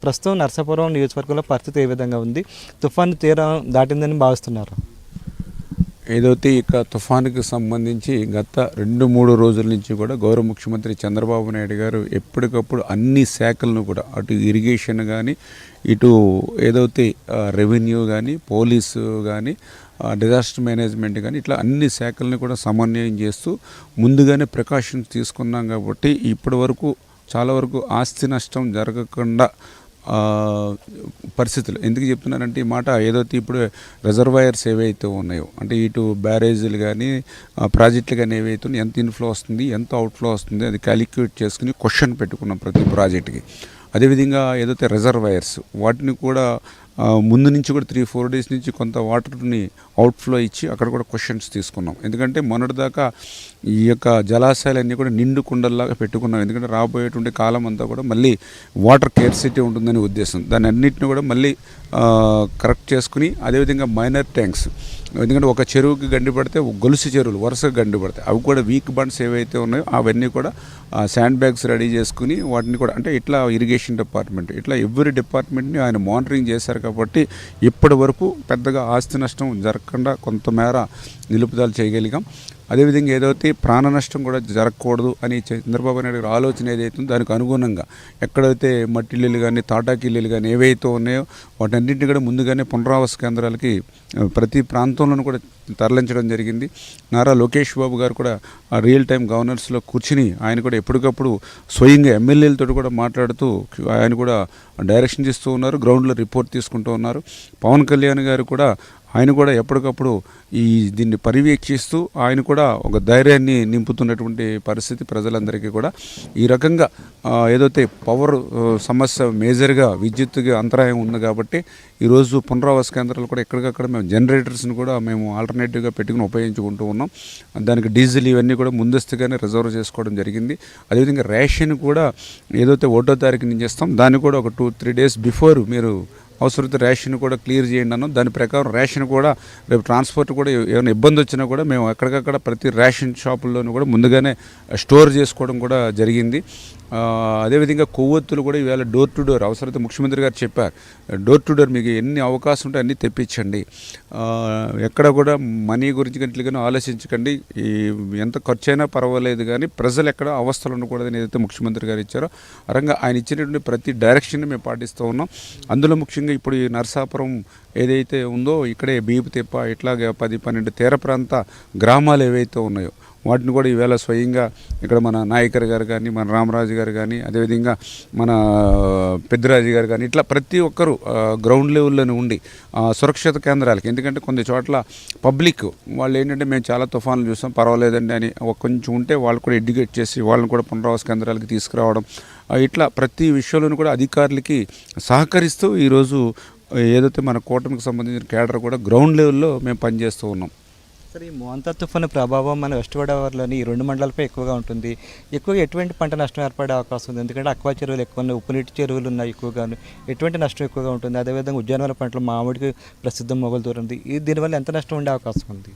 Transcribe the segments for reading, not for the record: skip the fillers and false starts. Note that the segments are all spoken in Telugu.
ప్రస్తుతం నర్సాపురం నియోజకవర్గంలో పరిస్థితి ఏ విధంగా ఉంది? తుఫాను తీరం దాటిందని భావిస్తున్నారు. ఏదైతే ఇక తుఫానుకి సంబంధించి గత 2-3 రోజుల నుంచి కూడా గౌరవ ముఖ్యమంత్రి చంద్రబాబు నాయుడు గారు ఎప్పటికప్పుడు అన్ని శాఖలను కూడా అటు ఇరిగేషన్ కానీ, ఇటు ఏదైతే రెవెన్యూ కానీ, పోలీసు కానీ, డిజాస్టర్ మేనేజ్మెంట్ కానీ, ఇట్లా అన్ని శాఖల్ని కూడా సమన్వయం చేస్తూ ముందుగానే ప్రికాషన్స్ తీసుకున్నాం. కాబట్టి ఇప్పటి వరకు చాలా వరకు ఆస్తి నష్టం జరగకుండా పరిస్థితులు. ఎందుకు చెప్తున్నానంటే ఈ మాట, ఏదైతే ఇప్పుడు రిజర్వాయర్స్ ఏవైతే ఉన్నాయో, అంటే ఇటు బ్యారేజీలు కానీ ప్రాజెక్టులు కానీ ఏవైతే ఉన్నాయో, ఎంత ఇన్ఫ్లో వస్తుంది, ఎంత అవుట్ఫ్లో వస్తుంది, అది క్యాలిక్యులేట్ చేసుకుని క్వశ్చన్ పెట్టుకున్నాం ప్రతి ప్రాజెక్టుకి. అదేవిధంగా ఏదైతే రిజర్వాయర్స్ వాటిని కూడా ముందు నుంచి కూడా 3-4 డేస్ నుంచి కొంత వాటర్ని అవుట్ఫ్లో ఇచ్చి అక్కడ కూడా క్వశ్చన్స్ తీసుకున్నాం. ఎందుకంటే మొన్నటిదాకా ఈ యొక్క జలాశయాలన్నీ కూడా నిండు కుండల్లాగా పెట్టుకున్నాం. ఎందుకంటే రాబోయేటువంటి కాలం అంతా కూడా మళ్ళీ వాటర్ కేర్సిటీ ఉంటుందని ఉద్దేశం. దాన్ని అన్నింటిని కూడా మళ్ళీ కరెక్ట్ చేసుకుని, అదేవిధంగా మైనర్ ట్యాంక్స్, ఎందుకంటే ఒక చెరువుకి గండి పడితే గొలుసు చెరువులు వరుసగా గండి పడతాయి, అవి కూడా వీక్ బండ్స్ ఏవైతే ఉన్నాయో అవన్నీ కూడా శాండ్ బ్యాగ్స్ రెడీ చేసుకుని వాటిని కూడా, అంటే ఇట్లా ఇరిగేషన్ డిపార్ట్మెంట్, ఇట్లా ఎవ్రీ డిపార్ట్మెంట్ని ఆయన మానిటరింగ్ చేశారు. కాబట్టి ఇప్పటి వరకు పెద్దగా ఆస్తి నష్టం జరగకుండా కొంతమేర నిలుపుదల చేయగలిగాం. అదేవిధంగా ఏదైతే ప్రాణ నష్టం కూడా జరగకూడదు అని చంద్రబాబు నాయుడు గారి ఆలోచన ఏదైతే ఉందో దానికి అనుగుణంగా ఎక్కడైతే మట్టి ఇల్లులు కానీ, తాటాకి ఇల్లులు కానీ ఏవైతే ఉన్నాయో వాటన్నింటినీ కూడా ముందుగానే పునరావాస కేంద్రాలకి ప్రతి ప్రాంతంలోనూ కూడా తరలించడం జరిగింది. నారా లోకేష్ బాబు గారు కూడా రియల్ టైం గవర్నర్స్లో కూర్చుని ఆయన కూడా ఎప్పటికప్పుడు స్వయంగా ఎమ్మెల్యేలతో కూడా మాట్లాడుతూ ఆయన కూడా డైరెక్షన్ ఇస్తూ ఉన్నారు, గ్రౌండ్లో రిపోర్ట్ తీసుకుంటూ ఉన్నారు. పవన్ కళ్యాణ్ గారు కూడా ఆయన కూడా ఎప్పటికప్పుడు దీన్ని పర్యవేక్షిస్తూ ఆయన కూడా ఒక ధైర్యాన్ని నింపుతున్నటువంటి పరిస్థితి ప్రజలందరికీ కూడా. ఈ రకంగా ఏదైతే పవర్ సమస్య మేజర్గా విద్యుత్తుకి అంతరాయం ఉంది కాబట్టి ఈరోజు పునరావాస కేంద్రాలు కూడా ఎక్కడికక్కడ మేము జనరేటర్స్ని కూడా మేము ఆల్టర్నేటివ్గా పెట్టుకుని ఉపయోగించుకుంటూ ఉన్నాం. దానికి డీజిల్ ఇవన్నీ కూడా ముందస్తుగానే రిజర్వ్ చేసుకోవడం జరిగింది. అదేవిధంగా రేషన్ కూడా ఏదైతే 1వ తారీఖు నుంచి ఇస్తాం, దాన్ని కూడా ఒక 2-3 డేస్ బిఫోర్ మీరు అవసరమైతే రేషన్ కూడా క్లియర్ చేయండి అన్నాం. దాని ప్రకారం రేషన్ కూడా రేపు ట్రాన్స్పోర్ట్ కూడా ఏమైనా ఇబ్బంది వచ్చినా కూడా మేము ఎక్కడికక్కడ ప్రతి రేషన్ షాపుల్లోనూ కూడా ముందుగానే స్టోర్ చేసుకోవడం కూడా జరిగింది. అదేవిధంగా కొవ్వొత్తులు కూడా ఈవేళ డోర్ టు డోర్, అవసరమైతే ముఖ్యమంత్రి గారు చెప్పారు, డోర్ టు డోర్ మీకు ఎన్ని అవకాశం ఉంటే అన్నీ తెప్పించండి, ఎక్కడ కూడా మనీ గురించి గంటలుగానే ఆలోచించకండి, ఎంత ఖర్చు అయినా పర్వాలేదు కానీ ప్రజలు ఎక్కడ అవస్థలు ఉండకూడదని ఏదైతే ముఖ్యమంత్రి గారు ఇచ్చారో అరంగా ఆయన ఇచ్చినటువంటి ప్రతి డైరెక్షన్ మేము పాటిస్తూ ఉన్నాం. అందులో ముఖ్యంగా ఇప్పుడు ఈ నరసాపురం ఏదైతే ఉందో ఇక్కడే బీపుతిప్ప, ఇట్లాగే 10-12 తీర ప్రాంత గ్రామాలు ఏవైతే ఉన్నాయో వాటిని కూడా ఈవేళ స్వయంగా ఇక్కడ మన నాయకర్ గారు కానీ, మన రామరాజు గారు కానీ, అదేవిధంగా మన పెద్దిరాజు గారు కానీ, ఇట్లా ప్రతి ఒక్కరూ గ్రౌండ్ లెవెల్లోనే ఉండి సురక్షిత కేంద్రాలకి, ఎందుకంటే కొన్ని చోట్ల పబ్లిక్ వాళ్ళు ఏంటంటే మేము చాలా తుఫాన్లు చూసాం పర్వాలేదండి అని కొంచెం ఉంటే వాళ్ళు కూడా ఎడ్యుకేట్ చేసి వాళ్ళని కూడా పునరావాస కేంద్రాలకి తీసుకురావడం, ఇట్లా ప్రతి విషయంలోనూ కూడా అధికారులకి సహకరిస్తూ ఈరోజు ఏదైతే మన కూటమికి సంబంధించిన కేడర్ కూడా గ్రౌండ్ లెవెల్లో మేము పనిచేస్తూ ఉన్నాం. సరే, ఈ మోంతా తుఫాను ప్రభావం మన వెస్ట్ గోదావరిలోని ఈ 2 మండలాలపై ఎక్కువగా ఉంటుంది. ఎక్కువగా ఎటువంటి పంట నష్టం ఏర్పడే అవకాశం ఉంది? ఎందుకంటే అక్వా చెరువులు ఎక్కువ ఉన్నాయి, ఉప్పు నీటి చెరువులు ఉన్నాయి ఎక్కువగాను. ఎటువంటి నష్టం ఎక్కువగా ఉంటుంది? అదేవిధంగా ఉద్యానవన పంటలు మామిడికి ప్రసిద్ధం మొగల్తూరు ఉంది. దీనివల్ల ఎంత నష్టం ఉండే అవకాశం ఉంది?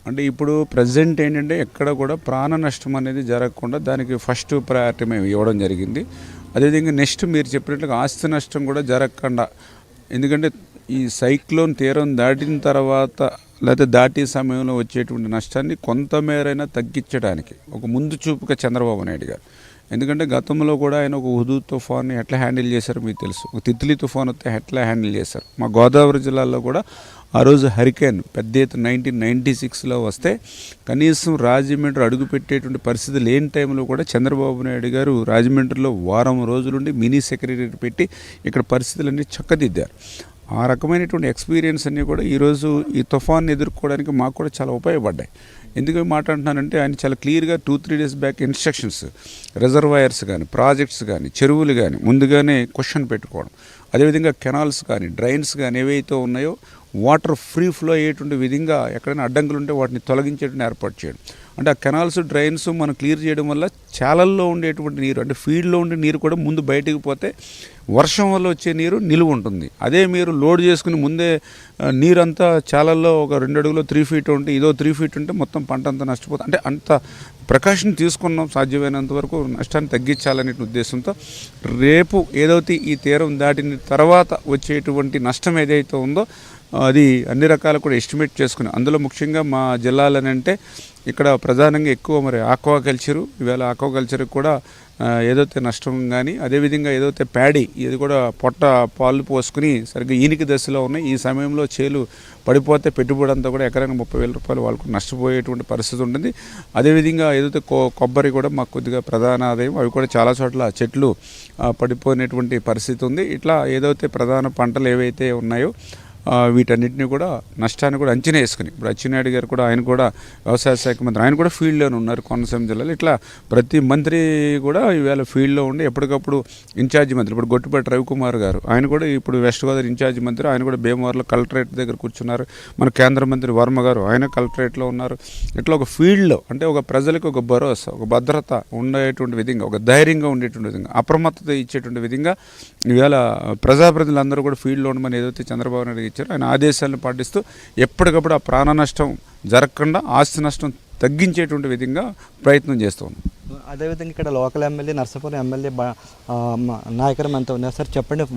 అంటే ఇప్పుడు ప్రజెంట్ ఏంటంటే ఎక్కడ కూడా ప్రాణ నష్టం అనేది జరగకుండా దానికి ఫస్ట్ ప్రయారిటీ మేము ఇవ్వడం జరిగింది. అదేవిధంగా నెక్స్ట్ మీరు చెప్పినట్లుగా ఆస్తి నష్టం కూడా జరగకుండా, ఎందుకంటే ఈ సైక్లోన్ తీరం దాటిన తర్వాత లేకపోతే దాటే సమయంలో వచ్చేటువంటి నష్టాన్ని కొంతమేరైనా తగ్గించడానికి ఒక ముందు చూపుగా చంద్రబాబు నాయుడు గారు, ఎందుకంటే గతంలో కూడా ఆయన ఒక హుదూద్ తుఫాన్ని ఎట్లా హ్యాండిల్ చేశారో మీకు తెలుసు, ఒక తిత్లీ తుఫాన్ వస్తే ఎట్లా హ్యాండిల్ చేశారు. మా గోదావరి జిల్లాలో కూడా ఆ రోజు హరికేన్ పెద్ద ఎత్తున 1996లో వస్తే కనీసం రాజమండ్రి అడుగుపెట్టేటువంటి పరిస్థితి లేని టైంలో కూడా చంద్రబాబు నాయుడు గారు రాజమండ్రిలో వారం రోజులుండి మినీ సెక్రటరీ పెట్టి ఇక్కడ పరిస్థితులన్నీ చక్కదిద్దారు. ఆ రకమైనటువంటి ఎక్స్పీరియన్స్ అన్నీ కూడా ఈరోజు ఈ తుఫాన్ని ఎదుర్కోవడానికి మాకు కూడా చాలా ఉపయోగపడ్డాయి. ఎందుకు మాట అంటున్నానంటే ఆయన చాలా క్లియర్గా 2-3 డేస్ బ్యాక్ ఇన్స్ట్రక్షన్స్, రిజర్వాయర్స్ కానీ, ప్రాజెక్ట్స్ కానీ, చెరువులు కానీ ముందుగానే క్వశ్చన్ పెట్టుకోవడం, అదేవిధంగా కెనాల్స్ కానీ, డ్రైన్స్ కానీ ఏవైతే ఉన్నాయో వాటర్ ఫ్రీ ఫ్లో అయ్యేటువంటి విధంగా ఎక్కడైనా అడ్డంకులు ఉంటే వాటిని తొలగించేటువంటి ఏర్పాటు చేయడం. అంటే ఆ కెనాల్స్, డ్రైన్స్ మనం క్లియర్ చేయడం వల్ల చాలల్లో ఉండేటువంటి నీరు, అంటే ఫీల్డ్లో ఉండే నీరు కూడా ముందు బయటికి పోతే వర్షం వల్ల వచ్చే నీరు నిలువ ఉంటుంది. అదే మీరు లోడ్ చేసుకుని ముందే నీరంతా చాలల్లో ఒక 2 అడుగులో 3 ఫీట్ ఉంటే ఇదో 3 ఫీట్ ఉంటే మొత్తం పంట అంతా నష్టపోతుంది. అంటే అంత ప్రికాషన్ తీసుకున్నాం, సాధ్యమైనంత వరకు నష్టాన్ని తగ్గించాలనే ఉద్దేశంతో రేపు ఏదైతే ఈ తీరం దాటిన తర్వాత వచ్చేటువంటి నష్టం ఏదైతే ఉందో అది అన్ని రకాలు కూడా ఎస్టిమేట్ చేసుకుని, అందులో ముఖ్యంగా మా జిల్లాలని అంటే ఇక్కడ ప్రధానంగా ఎక్కువ మరి ఆక్వాకల్చరు, ఈవేళ ఆక్వాకల్చర్కి కూడా ఏదైతే నష్టం కానీ, అదేవిధంగా ఏదైతే ప్యాడీ ఇది కూడా పొట్ట పాలు పోసుకుని సరిగ్గా ఈనికి దశలో ఉన్నాయి. ఈ సమయంలో చేలు పడిపోతే పెట్టుబడి అంతా కూడా ఎకరానికి 30,000 రూపాయలు వాళ్ళకు నష్టపోయేటువంటి పరిస్థితి ఉంటుంది. అదేవిధంగా ఏదైతే కొబ్బరి కూడా మాకు కొద్దిగా ప్రధాన ఆదాయం, అవి కూడా చాలా చోట్ల చెట్లు పడిపోయినటువంటి పరిస్థితి ఉంది. ఇట్లా ఏదైతే ప్రధాన పంటలు ఏవైతే ఉన్నాయో వీటన్నిటిని కూడా నష్టాన్ని కూడా అంచనా వేసుకుని, ఇప్పుడు అచ్చెన్నాయుడు గారు కూడా ఆయన కూడా వ్యవసాయ శాఖ మంత్రి, ఆయన కూడా ఫీల్డ్లోనే ఉన్నారు కోనసీమ జిల్లాలో. ఇట్లా ప్రతి మంత్రి కూడా ఈవేళ ఫీల్డ్లో ఉండి ఎప్పటికప్పుడు ఇన్ఛార్జి మంత్రి, ఇప్పుడు గొట్టిపాటి రవికుమార్ గారు ఆయన కూడా ఇప్పుడు వెస్ట్ గోదావరి ఇన్ఛార్జి మంత్రి, ఆయన కూడా భీమవరంలో కలెక్టరేట్ దగ్గర కూర్చున్నారు. మన కేంద్ర మంత్రి వర్మ గారు ఆయన కలెక్టరేట్లో ఉన్నారు. ఇట్లా ఒక ఫీల్డ్లో అంటే ఒక ప్రజలకు ఒక భరోసా, ఒక భద్రత ఉండేటువంటి విధంగా, ఒక ధైర్యంగా ఉండేటువంటి విధంగా, అప్రమత్తత ఇచ్చేటువంటి విధంగా ఈవేళ ప్రజాప్రతినిధులందరూ కూడా ఫీల్డ్లో ఉండమని ఏదైతే చంద్రబాబు నాయుడు ఇచ్చారో ఆయన ఆదేశాలను పాటిస్తూ ఎప్పటికప్పుడు ఆ ప్రాణ నష్టం జరగకుండా ఆస్తి నష్టం తగ్గించేటువంటి విధంగా ప్రయత్నం చేస్తూ ఉన్నాం. అదేవిధంగా ఇక్కడ లోకల్ ఎమ్మెల్యే నర్సాపురం ఎమ్మెల్యే నాయకరం అంతా ఉన్నారు సార్, చెప్పండి.